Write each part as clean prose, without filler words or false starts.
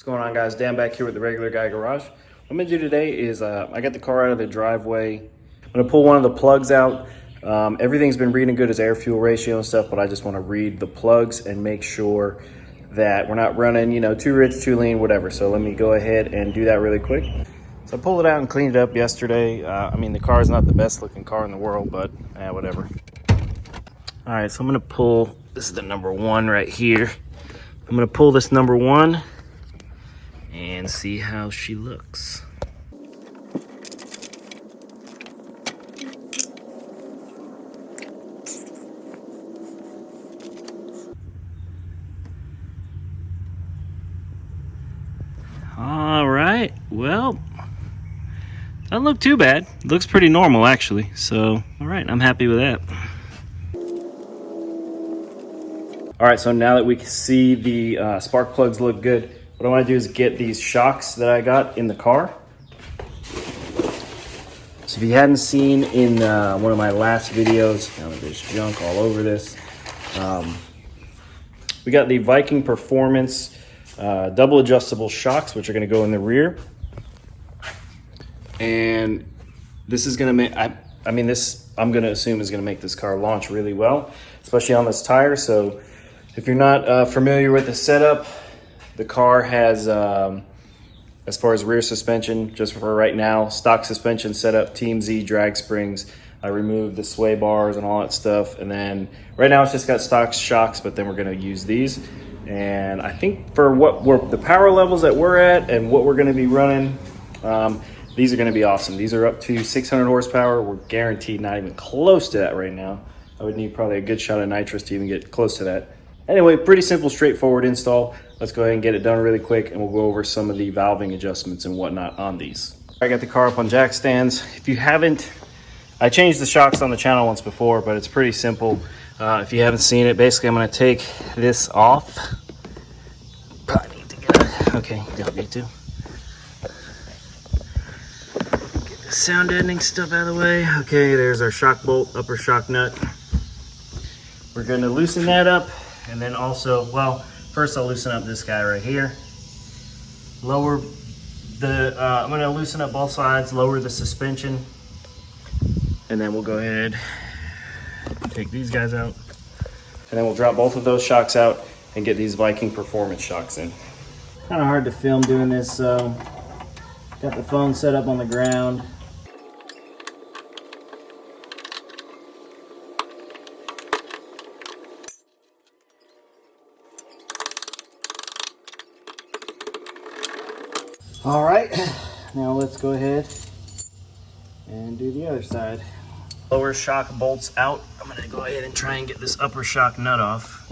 What's going on, guys? Dan back here with the Regular Guy Garage. What I'm gonna do today is I got the car out of the driveway. I'm gonna pull one of the plugs out. Everything's been reading good as air fuel ratio and stuff, but I just want to read the plugs and make sure that we're not running, too rich, too lean, whatever. So let me go ahead and do that really quick. So I pulled it out and cleaned it up yesterday. The car is not the best looking car in the world, but whatever. All right, so I'm gonna pull, this is the number one right here. I'm gonna pull this number one and see how she looks. All right, well, doesn't look too bad. It looks pretty normal actually. So, all right, I'm happy with that. All right, so now that we can see the spark plugs look good, what I want to do is get these shocks that I got in the car. So if you hadn't seen in one of my last videos, there's junk all over this. We got the Viking Performance Double Adjustable Shocks, which are going to go in the rear. And this is going to make, I'm going to assume is going to make this car launch really well, especially on this tire. So if you're not familiar with the setup, the car has, as far as rear suspension, just for right now, stock suspension setup, Team Z drag springs. I removed the sway bars and all that stuff. And then right now it's just got stock shocks, but then we're gonna use these. And I think for the power levels that we're at and what we're gonna be running, these are gonna be awesome. These are up to 600 horsepower. We're guaranteed not even close to that right now. I would need probably a good shot of nitrous to even get close to that. Anyway, pretty simple, straightforward install. Let's go ahead and get it done really quick, and we'll go over some of the valving adjustments and whatnot on these. I got the car up on jack stands. If you haven't, I changed the shocks on the channel once before, but it's pretty simple. If you haven't seen it, basically I'm gonna take this off. I need to get it. Okay, you don't need to. Get the sound deadening stuff out of the way. Okay, there's our shock bolt, upper shock nut. We're gonna loosen that up. And then also, well, first I'll loosen up this guy right here. Lower the, I'm gonna loosen up both sides, lower the suspension. And then we'll go ahead, take these guys out. And then we'll drop both of those shocks out and get these Viking Performance shocks in. Kind of hard to film doing this, so got the phone set up on the ground. All right, now let's go ahead and do the other side. Lower shock bolts out. I'm gonna go ahead and try and get this upper shock nut off.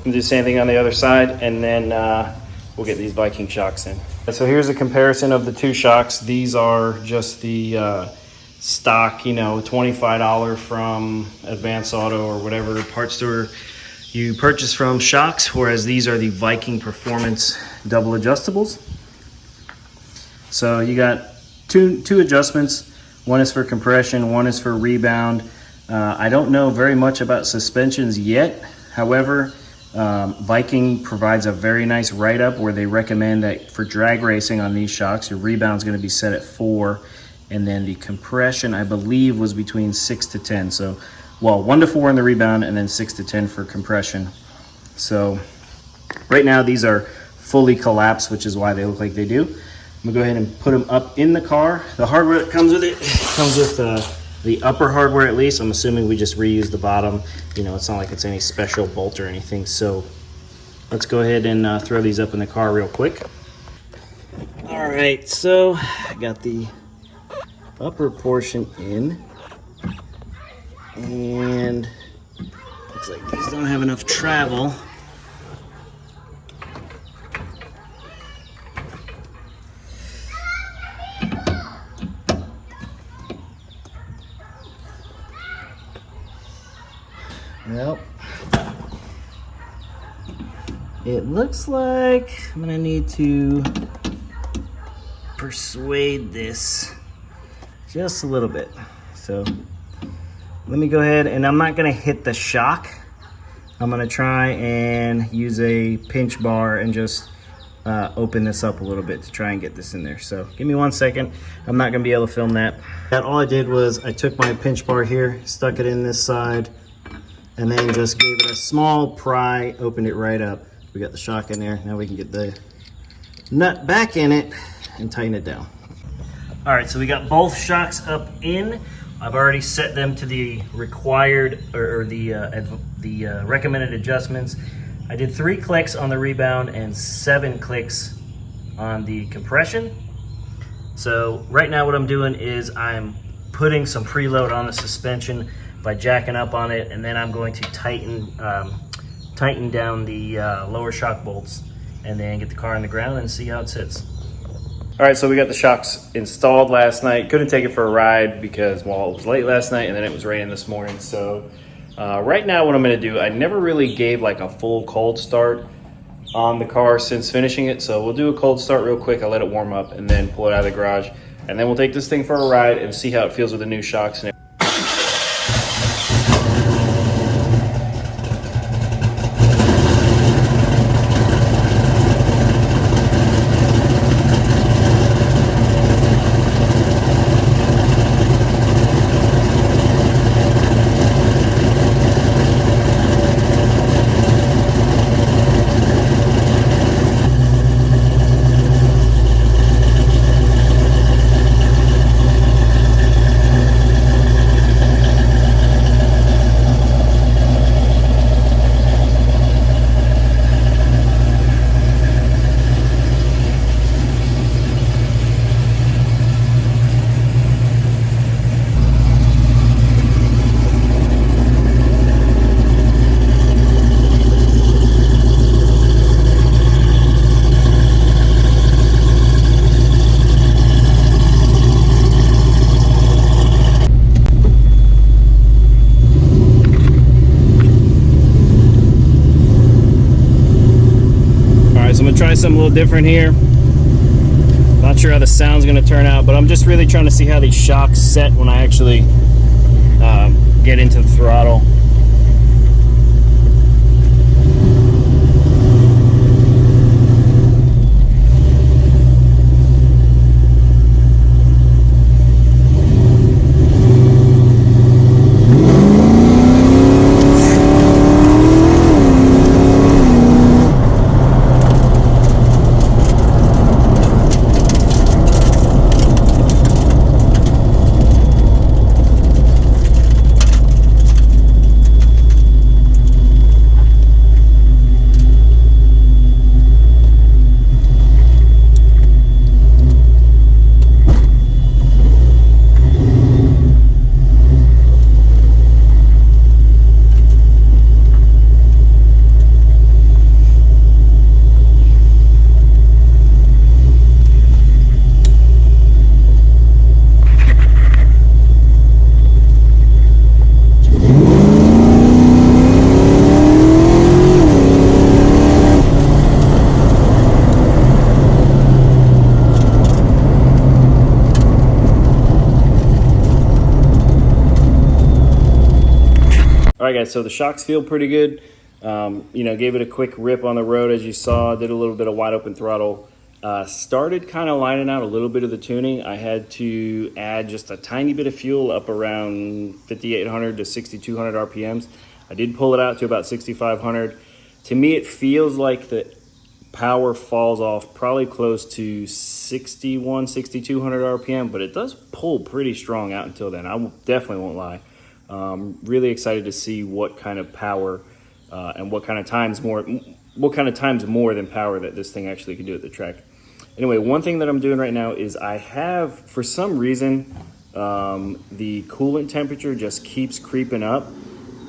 And do the same thing on the other side, and then we'll get these Viking shocks in. So here's a comparison of the two shocks. These are just the stock, $25 from Advance Auto or whatever parts store you purchase from shocks, whereas these are the Viking Performance Double Adjustables. So you got two adjustments. One is for compression, one is for rebound. I don't know very much about suspensions yet. However, Viking provides a very nice write-up where they recommend that for drag racing on these shocks, your rebound is going to be set at 4, and then the compression, I believe, was between 6 to 10. So, well, 1 to 4 in the rebound, and then 6 to 10 for compression. So, right now these are fully collapsed, which is why they look like they do. I'm gonna go ahead and put them up in the car. The hardware that comes with it comes with the upper hardware at least. I'm assuming we just reuse the bottom. It's not like it's any special bolt or anything. So let's go ahead and throw these up in the car real quick. All right, so I got the upper portion in. And looks like these don't have enough travel. Well, it looks like I'm gonna need to persuade this just a little bit. So let me go ahead, and I'm not gonna hit the shock. I'm gonna try and use a pinch bar and just open this up a little bit to try and get this in there. So give me 1 second. I'm not gonna be able to film that. All I did was I took my pinch bar here, stuck it in this side, and then just gave it a small pry, opened it right up. We got the shock in there. Now we can get the nut back in it and tighten it down. All right, so we got both shocks up in. I've already set them to the required or the recommended adjustments. I did 3 clicks on the rebound and 7 clicks on the compression. So right now what I'm doing is I'm putting some preload on the suspension by jacking up on it, and then I'm going to tighten down the lower shock bolts and then get the car on the ground and see how it sits. All right, so we got the shocks installed last night. Couldn't take it for a ride because, well, it was late last night and then it was raining this morning. So right now what I'm gonna do, I never really gave like a full cold start on the car since finishing it. So we'll do a cold start real quick. I'll let it warm up and then pull it out of the garage. And then we'll take this thing for a ride and see how it feels with the new shocks and everything. Try something a little different here. Not sure how the sound's going to turn out, but I'm just really trying to see how these shocks set when I actually get into the throttle. All right, guys, so the shocks feel pretty good. Gave it a quick rip on the road, as you saw, did a little bit of wide open throttle. Started kind of lining out a little bit of the tuning. I had to add just a tiny bit of fuel up around 5,800 to 6,200 RPMs. I did pull it out to about 6,500. To me, it feels like the power falls off probably close to 6,100, 6,200 RPM, but it does pull pretty strong out until then. I definitely won't lie. Really excited to see what kind of power and what kind of times more than power that this thing actually can do at the track. Anyway, one thing that I'm doing right now is I have, for some reason, the coolant temperature just keeps creeping up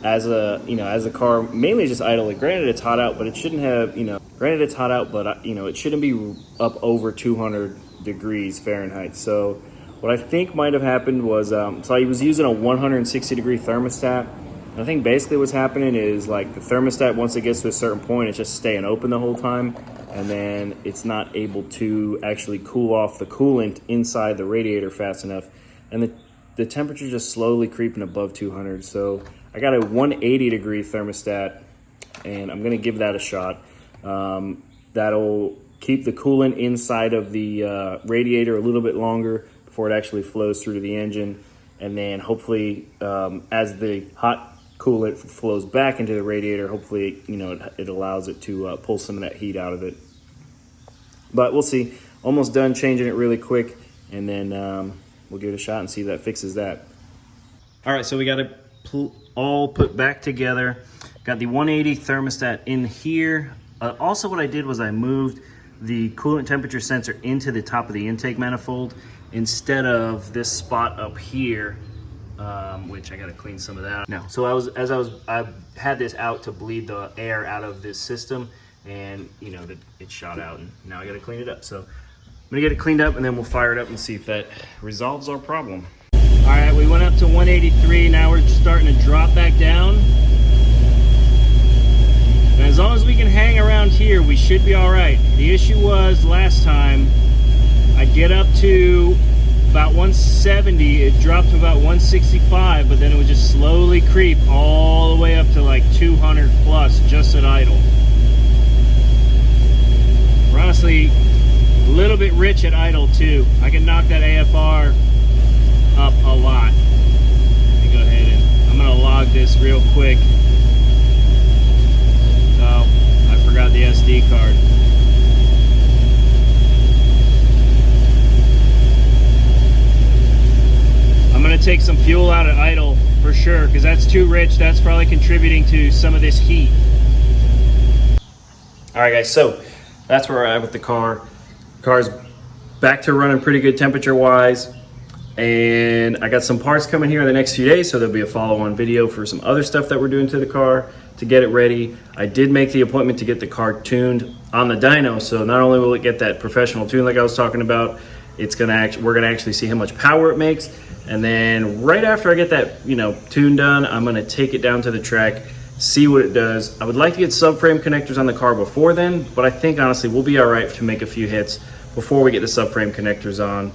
as the car mainly just idling. Granted, it's hot out, but it shouldn't have, it shouldn't be up over 200 degrees Fahrenheit. So what I think might have happened was, so I was using a 160 degree thermostat. And I think basically what's happening is like the thermostat, once it gets to a certain point, it's just staying open the whole time. and then it's not able to actually cool off the coolant inside the radiator fast enough, and the temperature just slowly creeping above 200. So I got a 180 degree thermostat, and I'm gonna give that a shot. That'll keep the coolant inside of the radiator a little bit longer before it actually flows through to the engine. And then hopefully, as the hot coolant flows back into the radiator, hopefully, it allows it to pull some of that heat out of it. But we'll see. Almost done changing it really quick, and then we'll give it a shot and see if that fixes that. All right, so we got it all put back together. Got the 180 thermostat in here. Also, what I did was I moved the coolant temperature sensor into the top of the intake manifold instead of this spot up here, which I got to clean some of that now. So I had this out to bleed the air out of this system, and it shot out, and now I got to clean it up. So I'm gonna get it cleaned up, and then we'll fire it up and see if that resolves our problem. All right, we went up to 183. Now we're starting to drop back down. And as long as we can hang around here, we should be all right. The issue was last time, I'd get up to about 170, it dropped to about 165, but then it would just slowly creep all the way up to like 200 plus just at idle. We're honestly a little bit rich at idle too. I can knock that AFR up a lot. Let me go ahead and I'm gonna log this real quick. Oh, I forgot the SD card. I'm gonna take some fuel out at idle for sure, because that's too rich. That's probably contributing to some of this heat. All right, guys, so that's where we're at with the car. Car's back to running pretty good temperature wise, and I got some parts coming here in the next few days, so there'll be a follow-on video for some other stuff that we're doing to the car to get it ready. I did make the appointment to get the car tuned on the dyno, so not only will it get that professional tune like I was talking about, we're gonna actually see how much power it makes. And then right after I get that tune done, I'm gonna take it down to the track, see what it does. I would like to get subframe connectors on the car before then, but I think honestly we'll be all right to make a few hits before we get the subframe connectors on,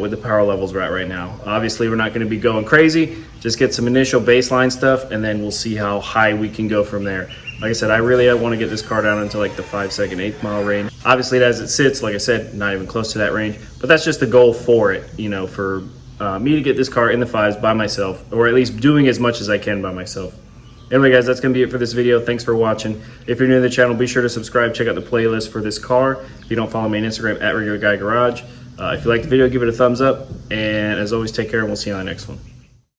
with the power levels we're at right now. Obviously we're not gonna be going crazy, just get some initial baseline stuff, and then we'll see how high we can go from there. Like I said, I really wanna get this car down into like the 5-second, 8-mile range. Obviously as it sits, like I said, not even close to that range, but that's just the goal for it, for me to get this car in the 5s by myself, or at least doing as much as I can by myself. Anyway, guys, that's going to be it for this video. Thanks for watching. If you're new to the channel, be sure to subscribe. Check out the playlist for this car. If you don't follow me on Instagram, @RegularGuyGarage. If you liked the video, give it a thumbs up. And as always, take care, and we'll see you on the next one.